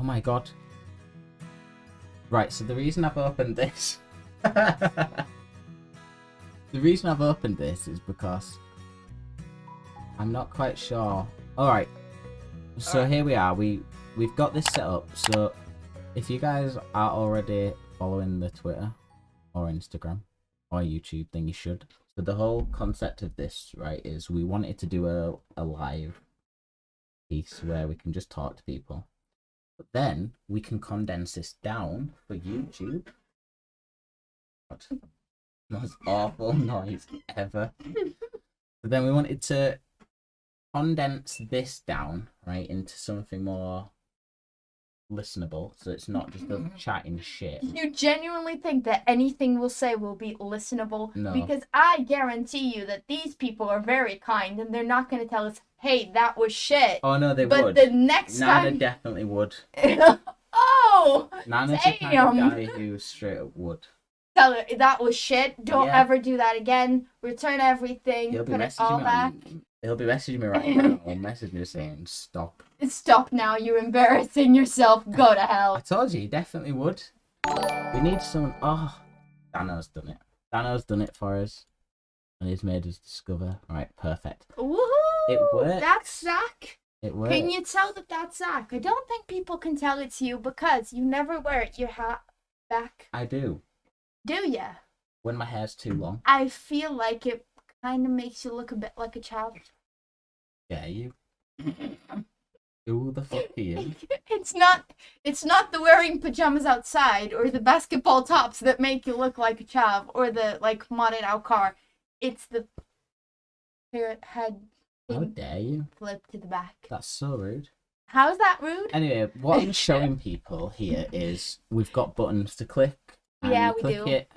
Oh my god. Right, so the reason I've opened this... the reason I've opened this is because I'm not quite sure. Alright, so here we are. We've got this set up. So if you guys are already following the Twitter or Instagram or YouTube, then you should. So the whole concept of this, right, is we wanted to do a live piece where we can just talk to people. But then we can condense this down for YouTube. What? Most awful noise ever. But then we wanted to condense this down, right, into something more listenable, so it's not just a chatting shit. You genuinely think that anything we'll say will be listenable? No. Because I guarantee you that these people are very kind and they're not going to tell us, hey, that was shit. Oh no, they but would. But the next Nana time... definitely would. Oh! Nana's the kind of guy who straight up would. Tell her, that was shit. Don't ever do that again. Return everything. He'll be put it all back. He'll be messaging me right now. Or message me saying, stop. Stop now, you're embarrassing yourself. Go to hell. I told you, he definitely would. We need someone... Oh, Dano's done it. Dano's done it for us. And he's made us discover. Alright, perfect. Woohoo! It worked. That's Zach. It worked. Can you tell that that's Zach? I don't think people can tell it's you because you never wear your hat back. I do. Do ya? When my hair's too long. I feel like it kind of makes you look a bit like a child. Yeah, you. Who the fuck are you? It's not the wearing pajamas outside or the basketball tops that make you look like a child or the like modded out car. It's the parrot head thing. How dare you? Flip to the back. That's so rude. How's that rude? Anyway, what I'm showing people here is we've got buttons to click. And Yeah, you we click do. it,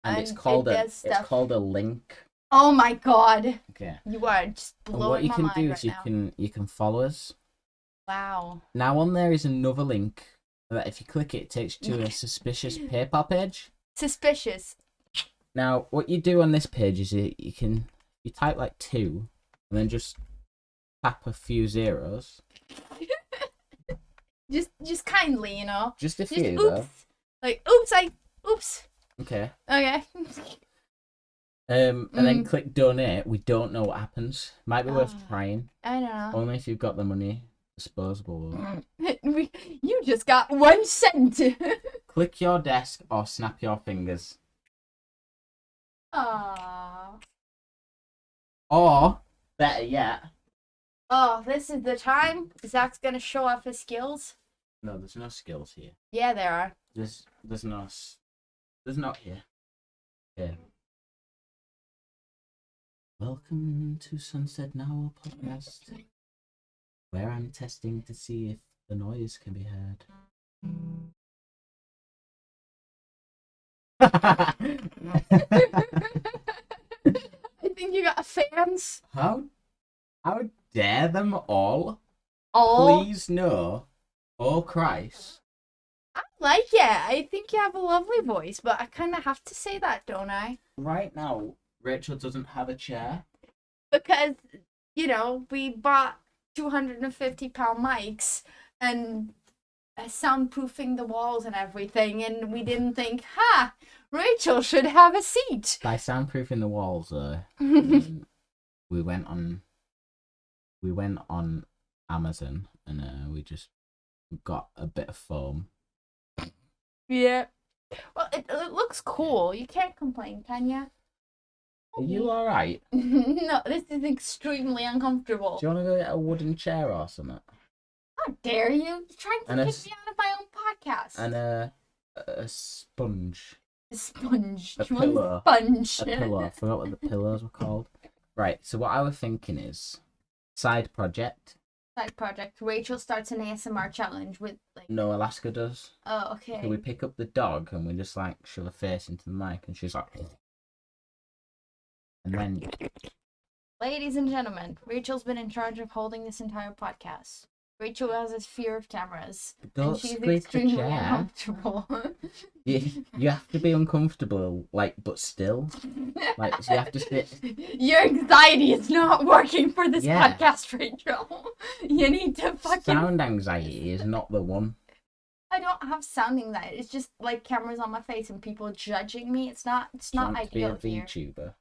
and it's called a link. Oh my god. Okay. You are just And blowing what you my can mind do right is now. you can follow us. Wow. Now on there is another link that if you click it takes you to a suspicious PayPal page. Suspicious. Now what you do on this page is you type like 2 and then just tap a few zeros. just kindly, you know. Just a Just few oops. though. Like oops. Okay. Okay. And then click donate. We don't know what happens. Might be worth trying. I don't know. Only if you've got the money. Disposable. You just got 1 cent. Click your desk or snap your fingers. Aww. Or, better yet... Oh, this is the time Zach's gonna show off his skills. No, there's no skills here. Yeah, there are. There's not here. Okay. Welcome to Sunset Now podcast, where I'm testing to see if the noise can be heard. I think you got fans. How dare them all? Oh, Please no. Oh Christ. I like it. I think you have a lovely voice, but I kind of have to say that, don't I? Right now, Rachel doesn't have a chair. Because, you know, we bought 250-pound mics and soundproofing the walls and everything, and we didn't think, Rachel should have a seat. By soundproofing the walls, we went on Amazon and we just got a bit of foam. Yeah. Well, it looks cool. You can't complain, can you? Are you alright? No, this is extremely uncomfortable. Do you want to go get a wooden chair or something? How dare you? You're trying to kick me out of my own podcast. And a sponge. A sponge. A You want pillow. Sponge. A pillow. I forgot what the pillows were called. Right, so what I was thinking is side project. Side project. Rachel starts an ASMR challenge with like. No, Alaska does. Oh, okay. So we pick up the dog and we just like shove her face into the mic and she's like. And then. Ladies and gentlemen, Rachel's been in charge of holding this entire podcast. Rachel has this fear of cameras. Don't and she's squeeze the extremely chair. uncomfortable. You have to be uncomfortable, like, but still. Like, so you have to sit. Your anxiety is not working for this Yeah. podcast, Rachel. You need to fucking. Sound anxiety is not the one. I don't have sounding that. It's just like cameras on my face and people judging me. It's not Do you want ideal to be a here. VTuber?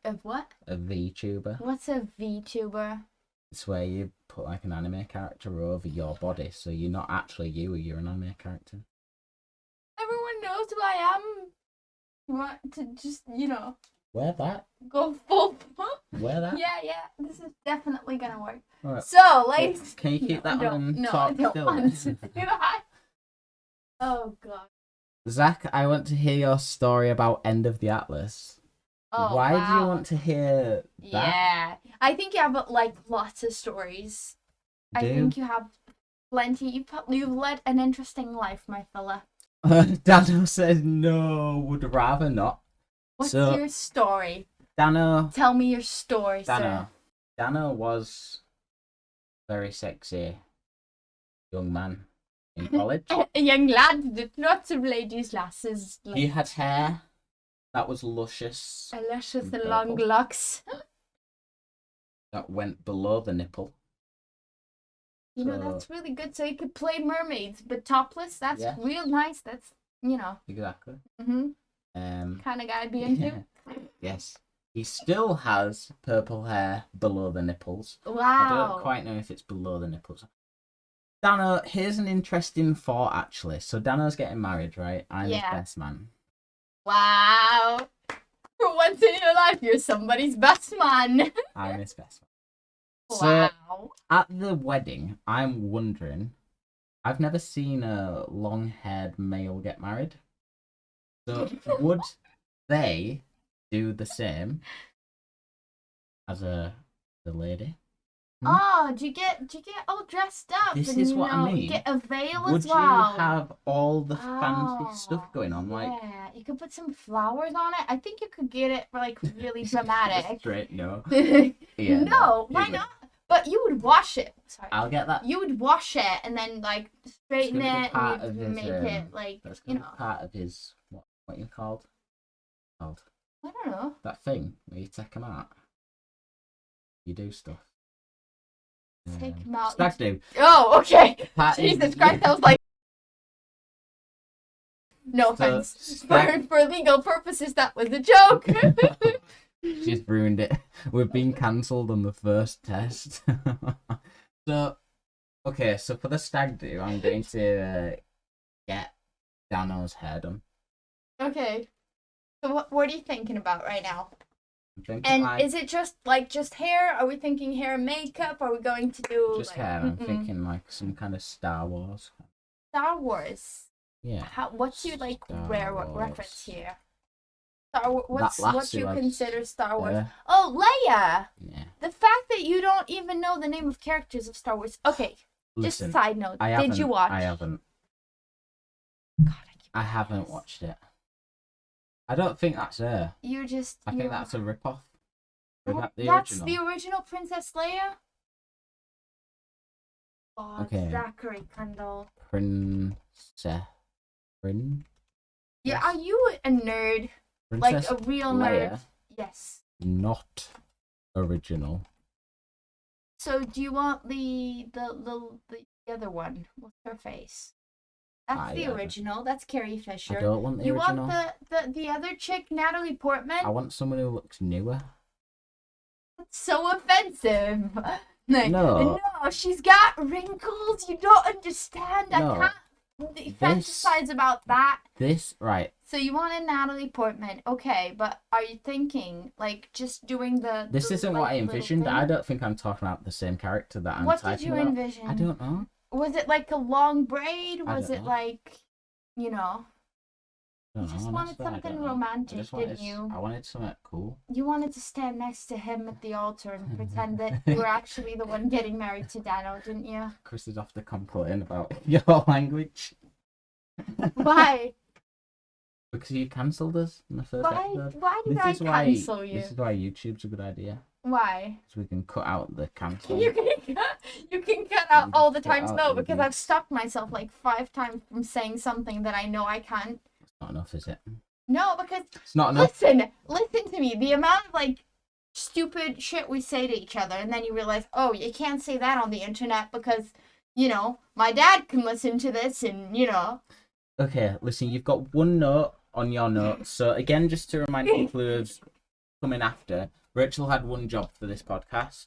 Of what? A VTuber. What's a VTuber? It's where you put like an anime character over your body, so you're not actually you're an anime character. Everyone knows who I am. Want to just, Wear that. go full. Wear that. Yeah. This is definitely gonna work. Alright. So, ladies. Can you keep that on and No, talk I don't still? want to do that. Oh god. Zach, I want to hear your story about End of the Atlas. Oh, Why do you wow. want to hear that? Yeah, I think you have like lots of stories. I think you have plenty. You've led an interesting life, my fella. Dano says no, would rather not. What's So, your story? Dano. Tell me your story, sir. Dano was very sexy young man in college. A young lad with lots of ladies' lasses. He had hair that was luscious, Luscious and long purple. locks. that went below the nipple. That's really good. So you could play mermaids, but topless. That's Yeah. real nice. That's Exactly. kind of guy to be into. Yes. He still has purple hair below the nipples. I Wow. don't quite know if it's below the nipples. Dano, here's an interesting thought actually. So Dano's getting married, right? I'm his Yeah. best man. Wow. For once in your life, you're somebody's best man. I'm his best man. Wow. At the wedding, I'm wondering, I've never seen a long-haired male get married. So would they do the same as the lady? Oh, do you get all dressed up? This and, is what I mean. Get a veil Would as well. you have all the fancy stuff going on? Like, yeah, you could put some flowers on it. I think you could get it like really dramatic. straight no. Yeah, Yeah, no, it why would. not? But you would wash it. Sorry. I'll get that. You would wash it and then like straighten gonna be it part and of you'd his, make it like That's gonna be part of his what you called I don't know. that thing where you take them out. You do stuff. Take him out. Stag do. Oh, okay. Party- Jesus Christ, I was like, no So, offense. stag- For legal purposes, that was a joke. She's ruined it. We've been cancelled on the first test. So, okay, so for the stag do, I'm going to get Dano's hair done. Okay. So what are you thinking about right now? I'm thinking And like, is it just hair? Are we thinking hair and makeup? Are we going to do just like, hair. I'm thinking like some kind of Star Wars. Star Wars? Yeah. What's your like Star rare Wars. reference here? Star Wars. What lass you who has consider Star Wars? hair. Oh, Leia. Yeah. The fact that you don't even know the name of characters of Star Wars. Okay, Listen, just side note. I Did you watch? I haven't. God, I haven't watched it. I don't think that's her. You're just. I think that's a rip-off. Is that the That's original? the original Princess Leia. Oh, Okay. Zachary Kendall. Princess. Yeah, are you a nerd? Princess Like a real Leia, nerd? Yes. not original. So do you want the other one? What's her face? That's the yeah. original. That's Carrie Fisher. I don't want the You original. want the other chick, Natalie Portman? I want someone who looks newer. That's so offensive. Like, No. no, she's got wrinkles. You don't understand. No. I can't fantasize about that. This, right. So you want a Natalie Portman, okay? But are you thinking like just doing the? This the, isn't like, what I little envisioned. thing? I don't think I'm talking about the same character that I'm What typing did you about. envision? I don't know. Was it like a long braid? I Was don't it know. like, you know? I You don't just know, wanted honestly, I something don't know. I romantic, just didn't wanted, you? I wanted something cool. You wanted to stand next to him at the altar and pretend that you were actually the one getting married to Dano, didn't you? Chris is off to complain about your language. Why? Because you cancelled us in the first episode. Why did This I is why. cancel you? This is why YouTube's a good idea. Why? So we can cut out the cancel. You can cut out all the Cut times out no, the because I've stopped myself like 5 times from saying something that I know I can't. It's not enough, is it? No, because It's not enough. listen to me. The amount of like stupid shit we say to each other, and then you realize, oh, you can't say that on the internet because my dad can listen to this and, Okay, listen, you've got one note on your notes. So again, just to remind people who's coming after, Rachel had one job for this podcast.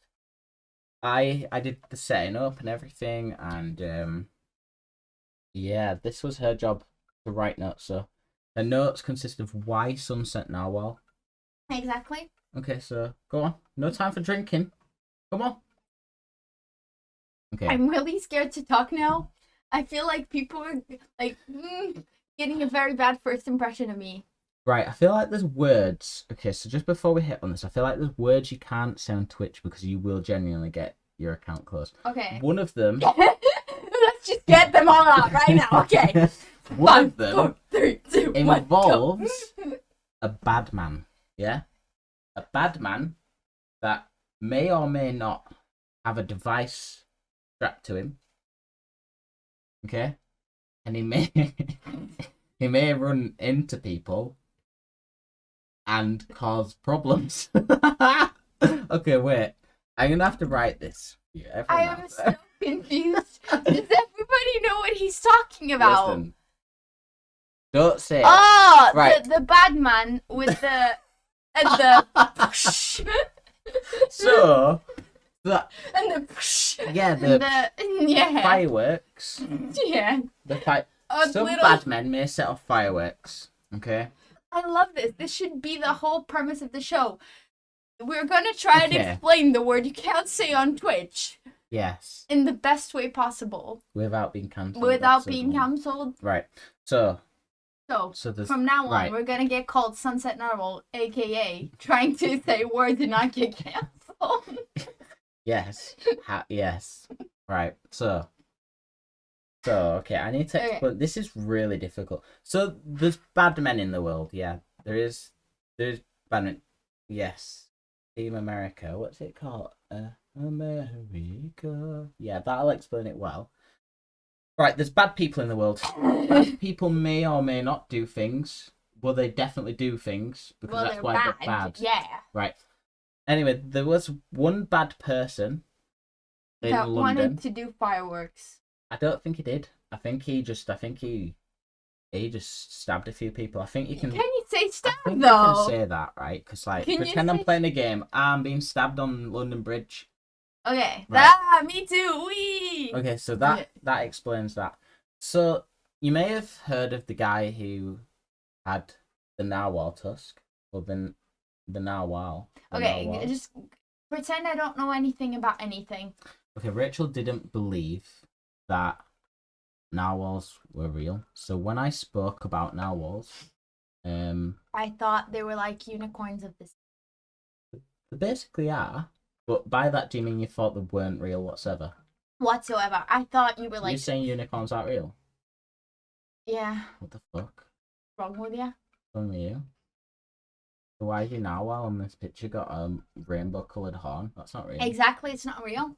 I did the setting up and everything, and yeah, this was her job to write notes. So her notes consist of why sunset narwhal. Exactly. Okay, so go on. No time for drinking. Come on. Okay. I'm really scared to talk now. I feel like people are like getting a very bad first impression of me. Right, I feel like there's words. Okay, so just before we hit on this, I feel like there's words you can't say on Twitch because you will genuinely get your account closed. Okay. One of them. Let's just get them all out right now. Okay. One of them 4, 3, 2, 1, involves a bad man. Yeah? A bad man that may or may not have a device strapped to him. Okay? And he may run into people and cause problems. Okay, wait. I'm gonna have to write this. Yeah, I am so confused. Does everybody know what he's talking about? Listen. Don't say it. Oh, Right. the bad man with the and the So that and the yeah, yeah fireworks. yeah. Some bad men may set off fireworks. Okay. I love this. This should be the whole premise of the show. We're gonna try to Okay. explain the word you can't say on Twitch Yes. in the best way possible Without being cancelled. without being cancelled. Right. So there's From now on, right. we're gonna get called Sunset Narwhal, aka trying to say words and not get cancelled. Yes. Yes. Right. So okay, I need to explain. Okay. This is really difficult. So there's bad men in the world. Yeah, there's bad men. Yes. Team America. What's it called? America. Yeah, that'll explain it well. Right, there's bad people in the world. Bad people may or may not do things. Well, they definitely do things because Well, that's they're why bad. they're bad. Yeah. Right. Anyway, there was one bad person in That London. wanted to do fireworks. I don't think he did. I think he just stabbed a few people. I think you can. Can you say stab I think though? you can say that, right? Because like, Can you pretend I'm say- playing a game. I'm being stabbed on London Bridge. Okay. Right. Me too. Wee. Okay, so that explains that. So you may have heard of the guy who had the narwhal tusk, or the narwhal. The Okay, narwhal. just pretend I don't know anything about anything. Okay, Rachel didn't believe that narwhals were real. So when I spoke about narwhals, I thought they were like unicorns of this. they basically are. But by that, do you mean you thought they weren't real whatsoever? Whatsoever. I thought you were You're like, saying unicorns aren't real? yeah, What the fuck? wrong with you. Wrong with you? So why is your narwhal on this picture got a rainbow coloured horn? That's not real. Exactly, it's not real.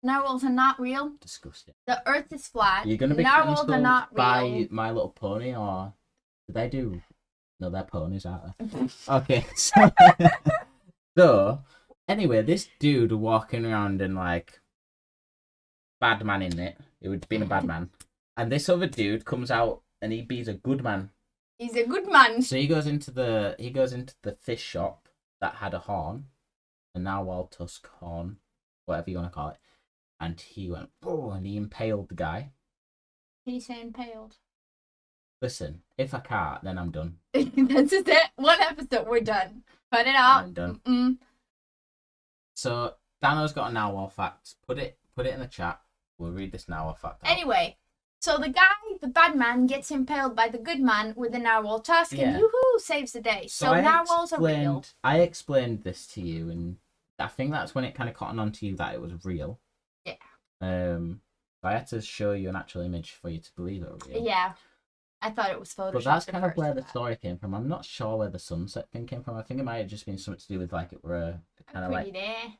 Narwhals are not real. Disgusting. The Earth is flat. You're gonna be Narwhals cancelled are not by real. My Little Pony, or do they do? No, they're ponies, aren't they? Okay. So anyway, this dude walking around in like bad man in it. It would have been a bad man, and this other dude comes out and he be's a good man. He's a good man. So he goes into the fish shop that had a horn, a narwhal tusk horn, whatever you want to call it, and he went and he impaled the guy. He's impaled. Listen, if I can't, then I'm done. That's just it. One episode, we're done. Cut it out. I'm done. Mm-mm. So Dano's got a narwhal fact. Put it in the chat. We'll read this narwhal fact out. Anyway, so the guy, the bad man, gets impaled by the good man with a narwhal tusk, Yeah. and yoo-hoo, saves the day. So narwhals are real. I explained this to you, and I think that's when it kind of cottoned on to you that it was real. Yeah. I had to show you an actual image for you to believe it was real. Yeah. I thought it was Photoshopped. But that's at kind of first, where the but story came from. I'm not sure where the sunset thing came from. I think it might have just been something to do with like it were a kind of pretty like,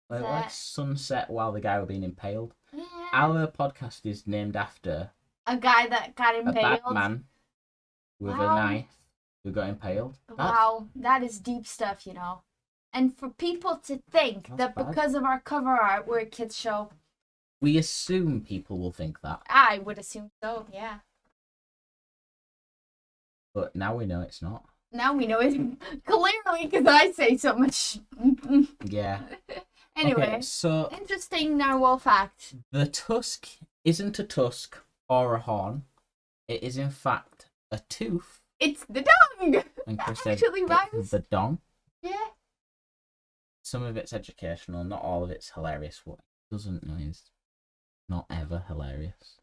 there. like sunset while the guy was being impaled. Yeah. Our podcast is named after A guy that got a impaled. bad man with a Wow. knife who got impaled. Wow, that is deep stuff, you know. And for people to think That's that bad. because of our cover art, we're a kids show, We assume people will think that, I would assume so, yeah. but now we know it's not. Now we know it clearly because I say so much. Yeah. Anyway, Okay, so interesting narwhal fact. the tusk isn't a tusk or a horn. It is in fact a tooth. It's the dong. And Chris said Actually it's rhymes. the dong. Yeah. Some of it's educational, not all of it's hilarious. What it doesn't know is not ever hilarious.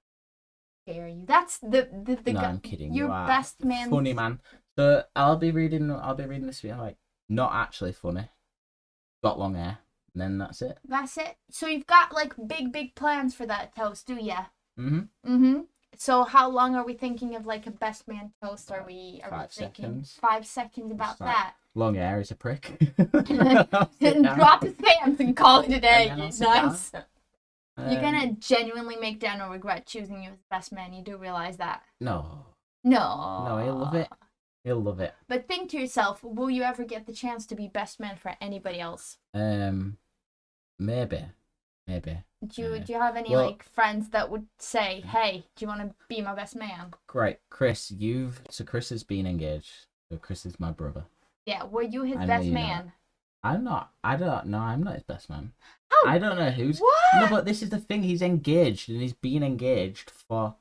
Dare you? That's the No, I'm kidding. Your You are best man. funny man. So I'll be reading this video like not actually funny. Got long hair, and then that's it. That's it. So you've got like big plans for that toast, do ya? Mm-hmm. So how long are we thinking of like a best man toast? Are we 5 thinking seconds. 5 seconds about Just like, that? Long hair is a prick. And drop his pants and call it a day. And then I'll sit Nice. You're down. gonna genuinely make Daniel regret choosing you as best man. You do realize that? No, No. he'll love it. He'll love it. But think to yourself, will you ever get the chance to be best man for anybody else? Maybe. Do you have any Well- like friends that would say, "Hey, do you want to be my best man?" Great, Chris. Chris has been engaged. So Chris is my brother. Yeah, were you his I know best you're man? I'm not. I don't know. I'm not his best man. Oh, I don't know who's. what? No, but this is the thing. He's engaged, and he's been engaged for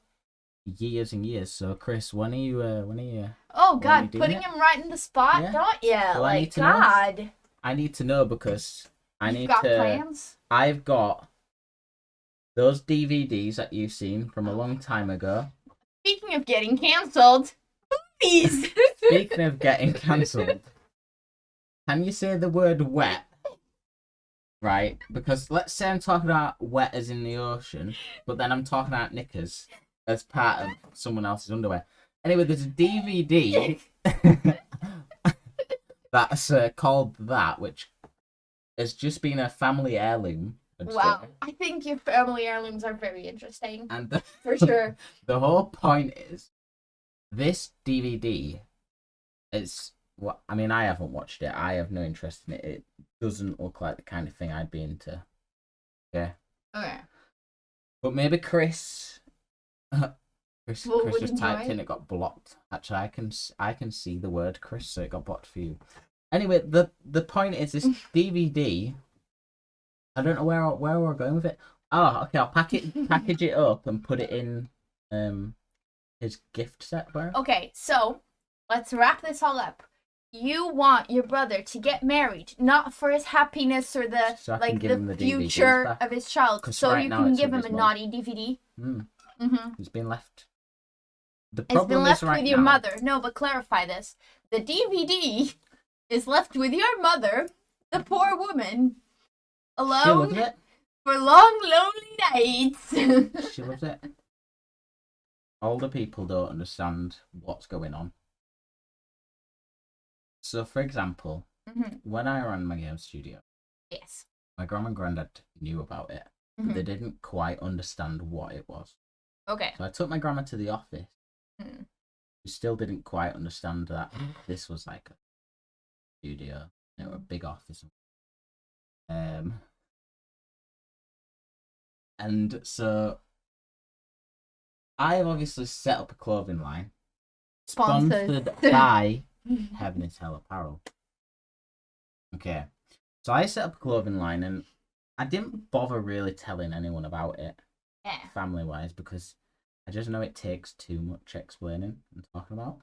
years and years. So, Chris, when are you? Oh when are you God, doing putting it? him right in the spot, Yeah. don't you? Well, I need Like to know. God, I need to know because I you've need got to. plans. I've got those DVDs that you've seen from a long time ago. Speaking of getting cancelled, movies. Speaking of getting cancelled, can you say the word wet? Right, because let's say I'm talking about wet as in the ocean, but then I'm talking about knickers as part of someone else's underwear. Anyway, there's a DVD that's called that, which has just been a family heirloom. I'd Wow, say. I think your family heirlooms are very interesting, And for sure. the whole point is, this DVD is what I mean. I haven't watched it. I have no interest in it. It doesn't look like the kind of thing I'd be into. Yeah. Okay. But maybe Chris. Chris would just typed enjoy. in. It got blocked. Actually, I can see the word Chris, so it got blocked for you. Anyway, the point is this DVD. I don't know where we're going with it. Oh, okay. I'll package it up and put it in his gift set. Where? Okay, so let's wrap this all up. You want your brother to get married, not for his happiness or the So I can give him the DVDs future back. of his child. 'Cause So right you now can it's give with him a his mum. naughty DVD. He's been left. The It's been problem left is right with your now. mother. No, but clarify this. The DVD is left with your mother, the poor woman, She loves alone it. for long, lonely nights. She loves it. Older people don't understand what's going on. So, for example, when I ran my game studio, Yes. my grandma and granddad knew about it, but they didn't quite understand what it was. Okay. So I took my grandma to the office. Mm. Who still didn't quite understand that this was like a studio, you know, a big office. And so I have obviously set up a clothing line Sponsored. sponsored by Heaven is Hell Apparel. Okay, so I set up a clothing line and I didn't bother really telling anyone about it, Yeah. family wise, because I just know it takes too much explaining and talking about.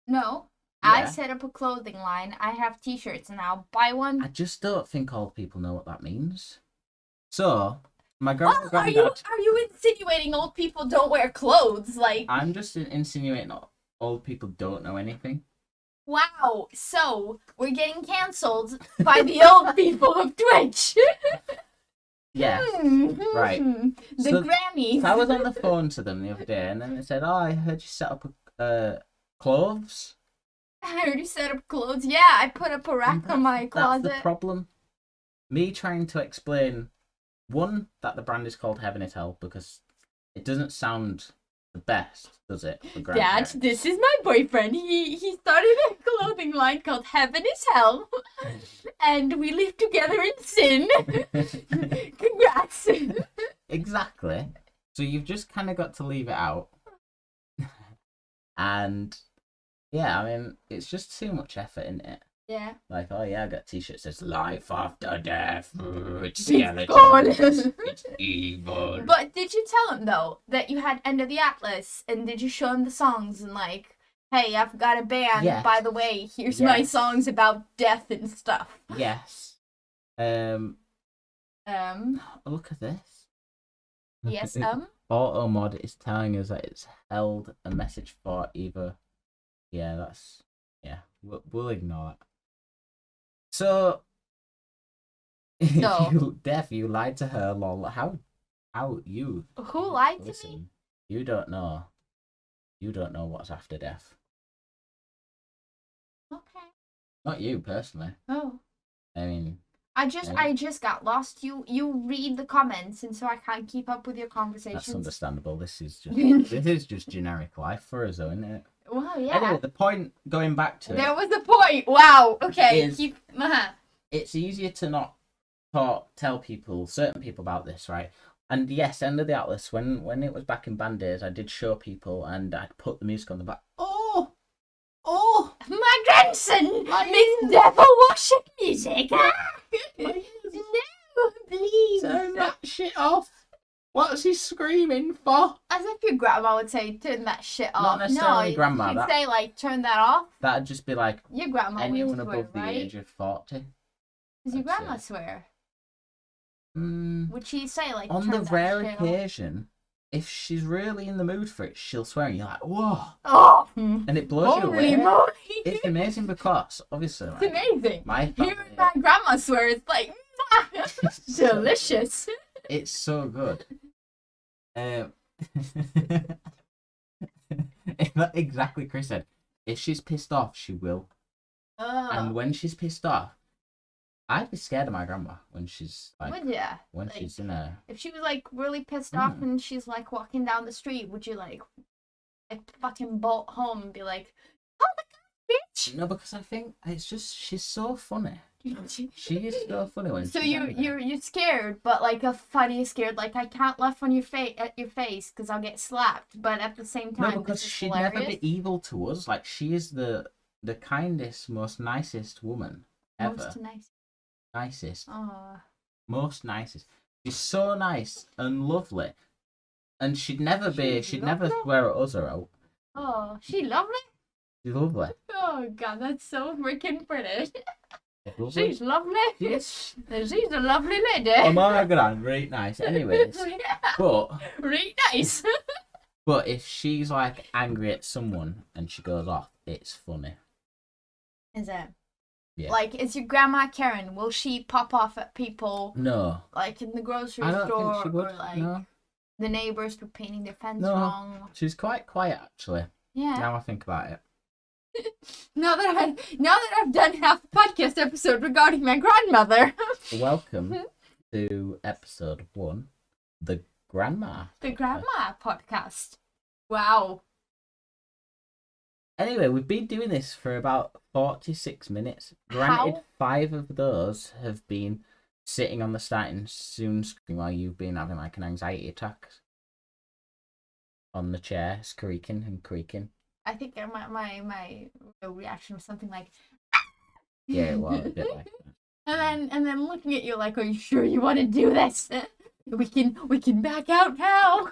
No. I Yeah. set up a clothing line. I have t-shirts now. Buy one. I just don't think old people know what that means. So, my grandma and Well, are granddad. you insinuating old people don't wear clothes? Like, I'm just insinuating old people don't know anything. wow. So we're getting cancelled by the old people of Twitch. Yeah. Right. The So- grannies. I was on the phone to them the other day, and then they said, "Oh, I heard you set up clothes." I already set up clothes. Yeah, I put up a rack on my That's closet. the problem. Me trying to explain, one, that the brand is called Heaven is Hell because it doesn't sound the best, does it? For Dad, grandparents? this is my boyfriend. He started a clothing line called Heaven is Hell, and we live together in sin. Congrats. exactly. So you've just kind of got to leave it out. And yeah, I mean, it's just too much effort in it. Yeah. Like, oh yeah, I got a t-shirt that says life after death. It's God. skeletons. It's evil. But did you tell him though that you had End of the Atlas, and did you show him the songs and like, hey, I've got a band, Yes. by the way, here's my Yes. songs about death and stuff. Yes. Look at this. Yes, Auto mod is telling us that it's held a message for either. Yeah, that's we'll ignore that. So, No. you lied to her, lol. How you? Who lied to me? Listen, you don't know. You don't know what's after death. Okay. Not you personally. Oh. I mean, I just got lost. You read the comments, and so I can't keep up with your conversations. that's understandable. This is just generic life for us, though, isn't it? Well, yeah. Anyway, the point, going back to There was a point. Wow. Okay. Is- it's easier to not tell certain people about this, right? And yes, End of the Atlas, when it was back in band days, I did show people and I'd put the music on the back. Oh, My grandson makes devil worship music. No, please. turn that shit off. What's he screaming for? As if your grandma would say, turn that shit off. Not necessarily no, grandma, she'd that- say, like, turn that off. That'd just be like Your grandma anyone would swear, above the right? age of 40. Does your I'd grandma say. swear? Mm, Would she say, like, on turn the that rare shit off? occasion, if she's really in the mood for it, she'll swear and you're like, whoa. Oh! And it blows you Holy away. moly! It's amazing because, obviously, It's like, amazing. my Hearing family, my grandma swear, it's like, delicious. it's so good. Exactly, Chris said. If she's pissed off, she will. And Oh, when she's pissed off, I'd be scared of my grandma when she's like, would ya? when Like, she's in a. if she was like really pissed off Mm. and she's like walking down the street, would you like fucking bolt home and be like, "Oh my god, bitch"? No, because I think it's just she's so funny. She is so funny when. So she's you're angry. you're scared, but like a funny scared. Like I can't laugh on your face because I'll get slapped. But at the same No, time, because this is she'd hilarious. never be evil to us. Like she is the kindest, most nicest woman ever. Most nice. Nicest, Oh, most nicest. She's so nice and lovely, and she'd never She's never lovely? swear at us or out. oh, she lovely. She's lovely. Oh god, that's so freaking pretty. She's lovely. She's lovely. Yes. She's a lovely lady. Oh my god, really nice. Anyways, but Really nice. but if she's like angry at someone and she goes off, it's funny. Is it? Yeah. Like, is your grandma Karen? Will she pop off at people No, like in the grocery I don't store think she would. or like No, the neighbors for painting their fence No. wrong? she's quite quiet actually. Yeah. Now I think about it. Now that I've done half a podcast episode regarding my grandmother, Welcome to episode 1, the grandma. the grandma podcast. Wow. Anyway, we've been doing this for about 46 minutes. Granted, How? 5 of those have been sitting on the starting soon screen while you've been having like an anxiety attack on the chair, creaking and creaking. I think my reaction was something like, Yeah, it was a bit like that. and then looking at you like, are you sure you want to do this? We can back out now.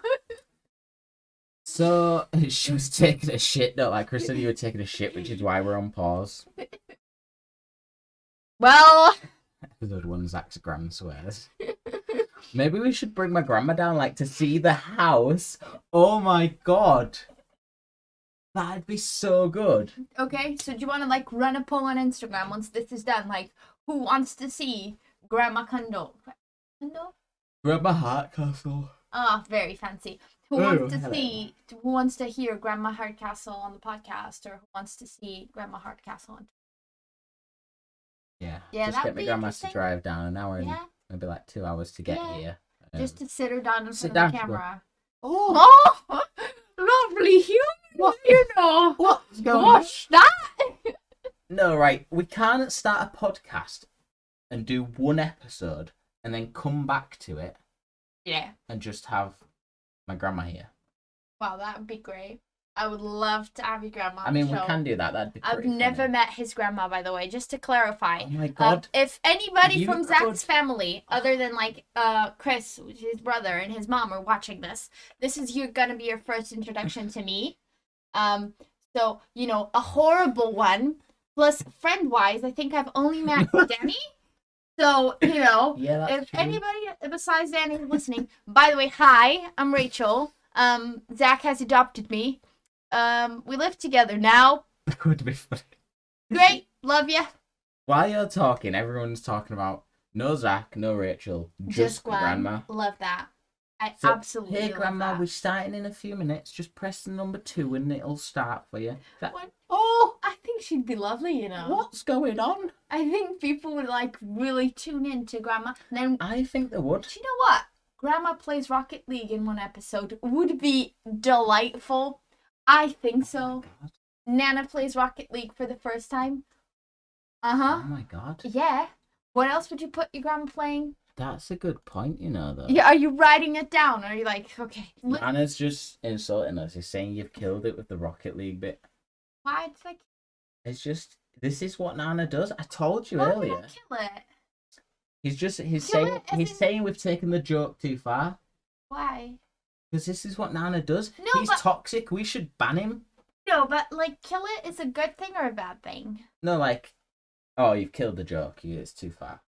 So she was taking a shit. No, like Chris said, you were taking a shit, which is why we're on pause. Well, Episode 1, Zach's grand swears. Maybe we should bring my grandma down, like, to see the house. Oh my god. That'd be so good. okay, so do you want to like run a poll on Instagram once this is done? Like, who wants to see Grandma Kundo? Kundo? Grandma Hardcastle. Ah, very fancy. Who Oh, wants to hello. see? Who wants to hear Grandma Hardcastle on the podcast, or who wants to see Grandma Hardcastle on? Yeah. Yeah, Just that'd get my be grandma to interesting. drive down an hour and Yeah, maybe like 2 hours to get Yeah. here. just to sit her down in sit front of the down, camera. Oh, Oh, lovely human, What? you know. what's going on? What's that? No, right. We can't start a podcast and do one episode and then come back to it Yeah. and just have my grandma here. Wow, that would be great. I would love to have your grandma. I mean, we can do that. That'd be I've pretty never funny. met his grandma, by the way, just to clarify. Oh my god. If anybody You from could- Zach's family, other than like Chris, his brother, and his mom are watching this, this is gonna be your first introduction to me. So, you know, a horrible one. Plus, friend-wise, I think I've only met Danny. So, you know, Yeah, that's if true. anybody besides Danny is listening, by the way, hi, I'm Rachel. Zach has adopted me. We live together now. That would be funny. Great, love ya. While you're talking, everyone's talking about no Zach, no Rachel, just grandma. Love that. I So, absolutely hey love grandma, that. we're starting in a few minutes. Just press the number 2 and it'll start for you. Oh, I think she'd be lovely, you know. What's going on? I think people would like really tune in to Grandma. And then, I think they would. do you know what? Grandma plays Rocket League in one episode would be delightful. I think so. God. Nana plays Rocket League for the first time. Uh-huh. Oh my god. Yeah. What else would you put your grandma playing? That's a good point, you know, though. Yeah, are you writing it down? Or are you like, okay. Anna's just insulting us. He's saying you've killed it with the Rocket League bit. Why? It's like, It's just, this is what Nana does. I told you why earlier. not kill it? He's Kill saying it as he's in- saying we've taken the joke too far. Why? Because this is what Nana does. No, He's but- toxic. We should ban him. No, but like, kill it is a good thing or a bad thing? No, like, oh, you've killed the joke. It's too far.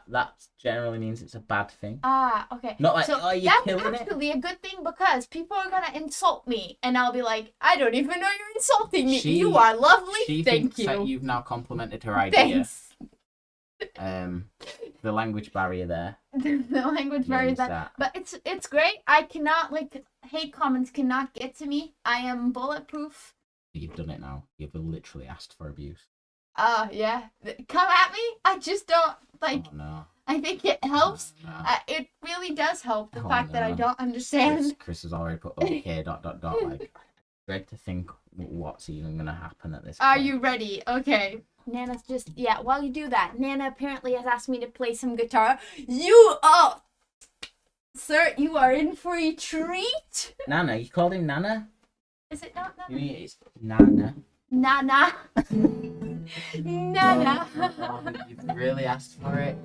That generally means it's a bad thing. Ah, okay. Not like, so oh, you're that's killing it. actually a good thing because people are gonna insult me, and I'll be like, I don't even know you're insulting me. She- You are lovely. She Thank thinks that you. you've now complimented her idea. Thanks. The language barrier there. The language barrier means that, but it's great. I cannot like hate comments cannot get to me. I am bulletproof. You've done it now. You've literally asked for abuse. Yeah. Come at me. I just don't like. Oh no. I think it helps. No. It really does help the Oh, fact that I no. don't understand. Chris has already put okay ... Like, dread to think what's even gonna happen at this Are point. you ready? Okay. Nana's just, yeah, while you do that, Nana apparently has asked me to play some guitar. Sir, you are in for a treat. Nana? You called him Nana? Is it not You Nana? mean it's Nana? Nana. Nana. Oh, you've really asked for it.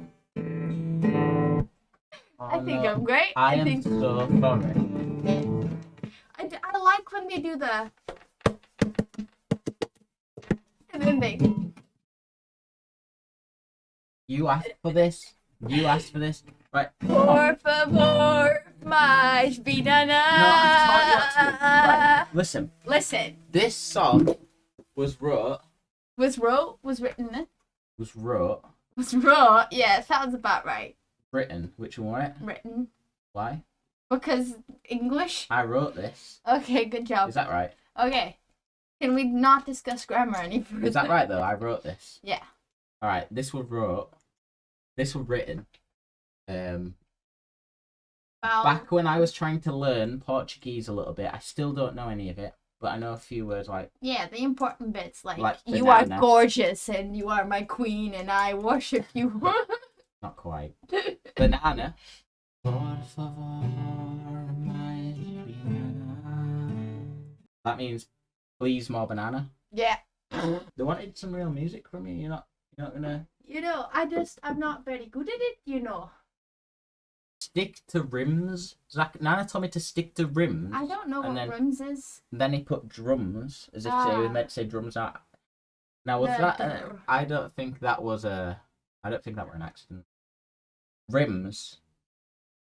Oh, I think no. I'm great. I am think so sorry. I like when they do the and then they You asked for this. You asked for this. Right. por favor, mais vida No, I've taught you what to do. Right. Listen. Listen, This song was wrote. was written, yeah, sounds about right. Written. Which one? It? Written. Why? Because English? I wrote this. Okay, good job. Is that right? Okay. Can we not discuss grammar any further? Is that right though? I wrote this. Yeah. All right. This was wrote. This was written. Well, Back when I was trying to learn Portuguese a little bit, I still don't know any of it, but I know a few words like yeah, the important bits like you banana. are gorgeous and you are my queen and I worship you. not quite banana. Por favor, mais banana. That means please more banana. Yeah. They wanted some real music from you. You're not gonna You know, I'm not very good at it, you know. stick to rims. Zach, Nana told me to stick to rims. I don't know And what then- rims is. And then he put drums as if they were meant to say drums out. Now was No, that? no. I don't think that was a. I don't think that were an accident. Rims.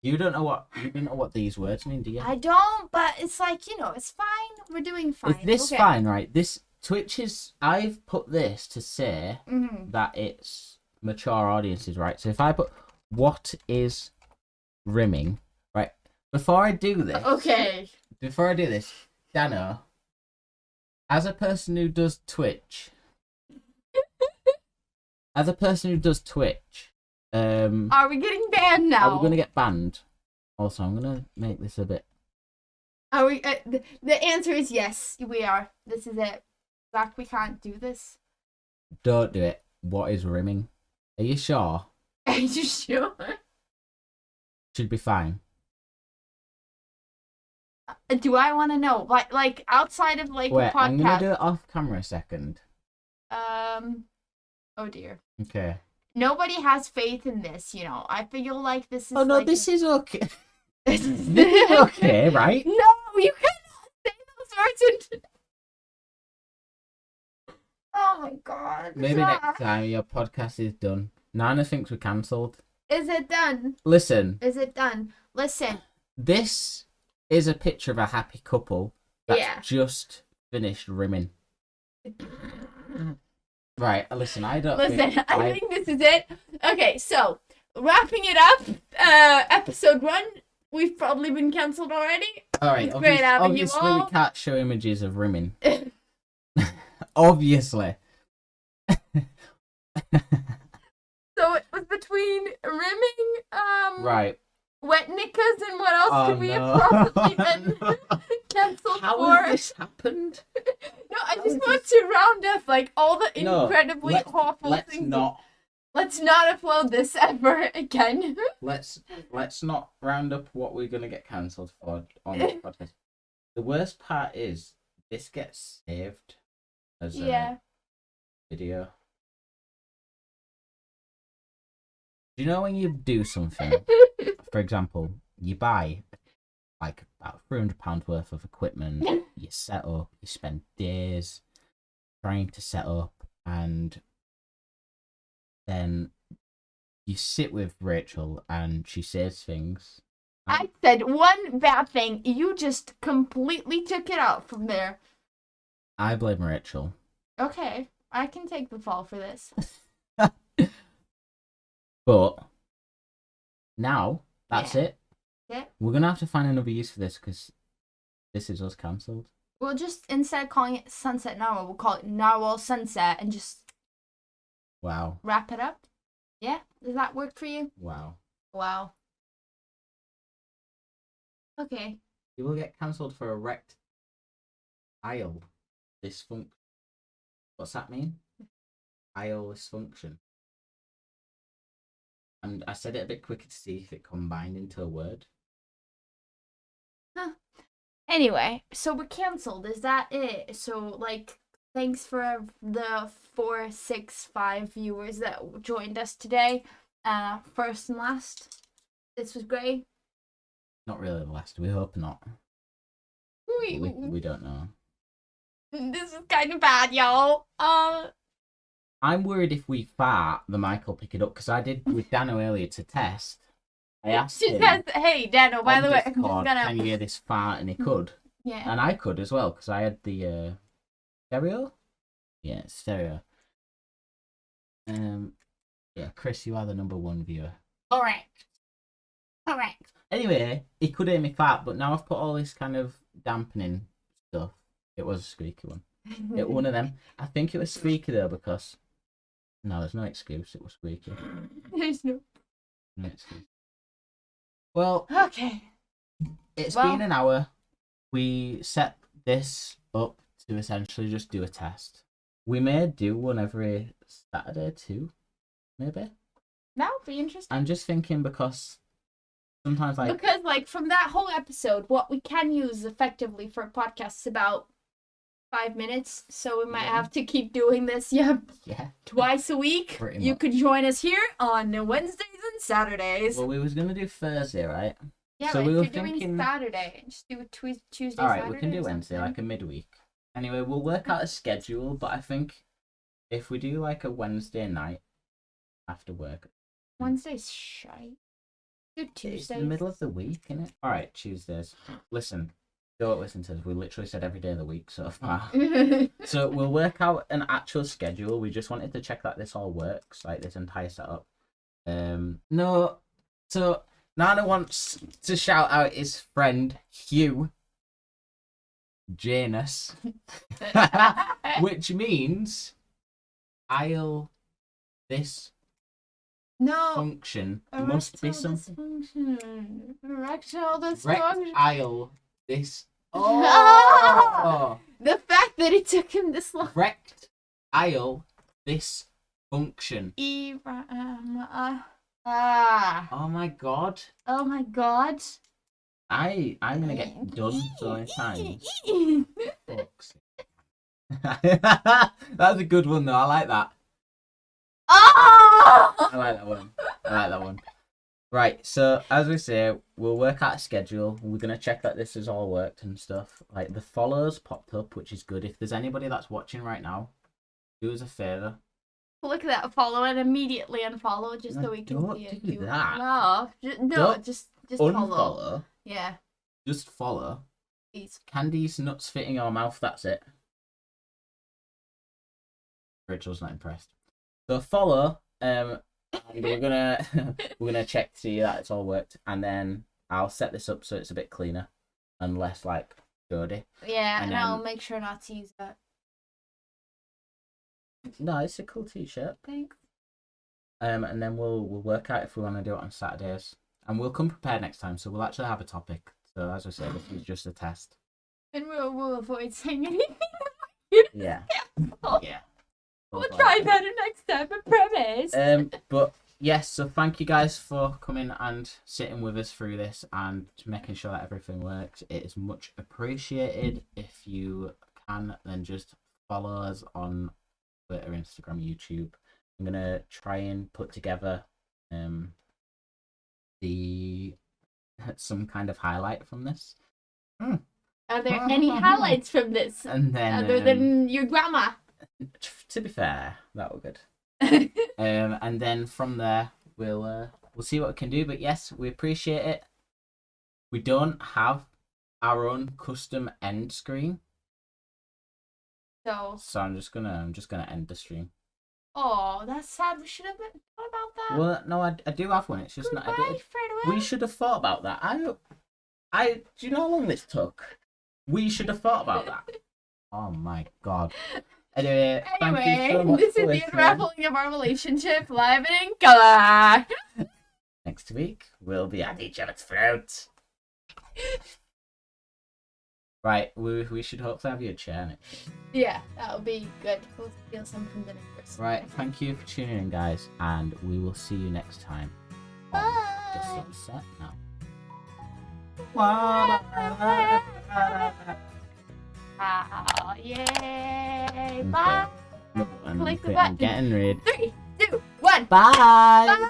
You don't know what you don't know what these words mean, do you? I don't, but it's like, you know, it's fine. We're doing fine. Is this okay. fine, right? This Twitch is. I've put this to say Mm-hmm. that it's mature audiences, right? So if I put what is rimming, right? Before I do this, Okay. Before I do this, Dano, as a person who does Twitch, are we getting banned now? we gonna get banned? Also, I'm gonna make this a bit. Are we? The answer is yes. We are. This is it. Zach, we can't do this. Don't do it. What is rimming? Are you sure? Are you sure? Should be fine. Do I want to know? Like outside of like Wait, a podcast. I'm gonna do it off camera a second. Oh dear. Okay. Nobody has faith in this, you know. I feel like this is. Oh no, like this is okay. This is okay, right? No, you cannot say those words. Oh my god. Maybe next time your podcast is done. Nana thinks we're cancelled. Is it done? Listen. Is it done? Listen. This is a picture of a happy couple that's just finished rimming. Right, listen, I don't think... I think this is it. Okay, so, wrapping it up, episode 1, we've probably been cancelled already. Alright, obviously we can't show images of rimming. Obviously. So it was between rimming, right. wet knickers, and what else could we have probably been cancelled for? How has this happened? No, I just want to round up like all the incredibly awful things. Let's not upload this ever again. Let's not round up what we're gonna get cancelled for on this podcast. The worst part is this gets saved as a video. Do you know when you do something, for example, you buy like about £300 worth of equipment, you set up, you spend days trying to set up, and then you sit with Rachel and she says things. I said one bad thing, you just completely took it out from there. I blame Rachel. Okay, I can take the fall for this. But now that's it. Yeah. We're gonna have to find another use for this because this is us cancelled. We'll just, instead of calling it Sunset Narwhal, we'll call it Narwhal Sunset and just wrap it up. Yeah? Does that work for you? Wow. Okay. You will get cancelled for erect aisle dysfunction. What's that mean? Aisle dysfunction. And I said it a bit quicker to see if it combined into a word. Huh. Anyway, so we're cancelled. Is that it? So, like, thanks for the 4, 6, 5 viewers that joined us today. First and last. This was great. Not really the last. We hope not. We don't know. This is kind of bad, y'all. I'm worried if we fart, the mic will pick it up, because I did with Dano earlier to test. I asked him, hey, Dano, by the way, I'm just gonna... can you hear this fart? And he could. Yeah. And I could as well, because I had the stereo? Yeah, stereo. Yeah, Chris, you are the #1 viewer. Correct. Anyway, he could hear me fart, but now I've put all this kind of dampening stuff. It was a squeaky one. It one of them. I think it was squeaky though, because... No, there's no excuse. It was squeaky. There's no excuse. Well, okay. It's been an hour. We set this up to essentially just do a test. We may do one every Saturday too, maybe. That would be interesting. I'm just thinking because sometimes like from that whole episode, what we can use effectively for a podcast is about 5 minutes, so we might have to keep doing this. Twice a week. You could join us here on Wednesdays and Saturdays. Well, we was gonna do Thursday, right? Yeah, so but we if were you're doing Saturday, just do a Tuesday. All right, Saturday we can do Wednesday, like a midweek. Anyway, we'll work out a schedule, but I think if we do like a Wednesday night after work. Wednesday's shite. Do Tuesdays. It's the middle of the week, isn't it? All right, Tuesdays. Listen. Don't listen to this. We literally said every day of the week so far. So we'll work out an actual schedule. We just wanted to check that this all works, like this entire setup. No. So Nana wants to shout out his friend Hugh Janus, which means this function must be something. Erectile dysfunction. Rectile this. Oh! The fact that it took him this long. Rectile this function. Ah. Oh my god. Oh my god. I'm gonna get done so many times. Fuck's sake. That's a good one though. I like that. Oh! I like that one. I like that one. Right, so as we say, we'll work out a schedule. We're gonna check that this has all worked and stuff. Like the follows popped up, which is good. If there's anybody that's watching right now, do us a favour. Look at that, follow and immediately unfollow just so we can Don't see it. do that. No, just follow. Unfollow. Yeah. Just follow. Please. Candy's nuts fit in your mouth. That's it. Rachel's not impressed. So follow. And we're gonna check to see that it's all worked, and then I'll set this up so it's a bit cleaner and less like dirty. Yeah, and then, I'll make sure not to use that. No, it's a cool t-shirt. Thanks. And then we'll work out if we want to do it on Saturdays, and we'll come prepared next time. So we'll actually have a topic. So as I said, this is just a test. And we'll avoid saying anything. Yeah. Yeah. We'll try better next time, I promise. But yes, so thank you guys for coming and sitting with us through this and making sure that everything works. It is much appreciated. If you can, then just follow us on Twitter, Instagram, YouTube. I'm gonna try and put together some kind of highlight from this. Are there any highlights from this? And then other than your grandma? To be fair, that was good. And then from there we'll see what we can do. But yes, we appreciate it. We don't have our own custom end screen, so I'm just gonna end the stream. Oh, that's sad. We should have thought about that. Well, no, I do have one. It's just Goodbye, not. We should have thought about that. Do you know how long this took? We should have thought about that. Oh my god. Anyway, thank you so much this for is the listening. unraveling of our relationship live and in color. Next week, we'll be at each other's throats. Right, we should hopefully have you a chair next week. Yeah, that'll be good. We'll steal some from the neighbors. Right, thank you for tuning in, guys, and we will see you next time. On the sunset now. Oh, yay! Okay. Bye. I'm Click the button. getting rid. 3, 2, 1. Bye. Bye.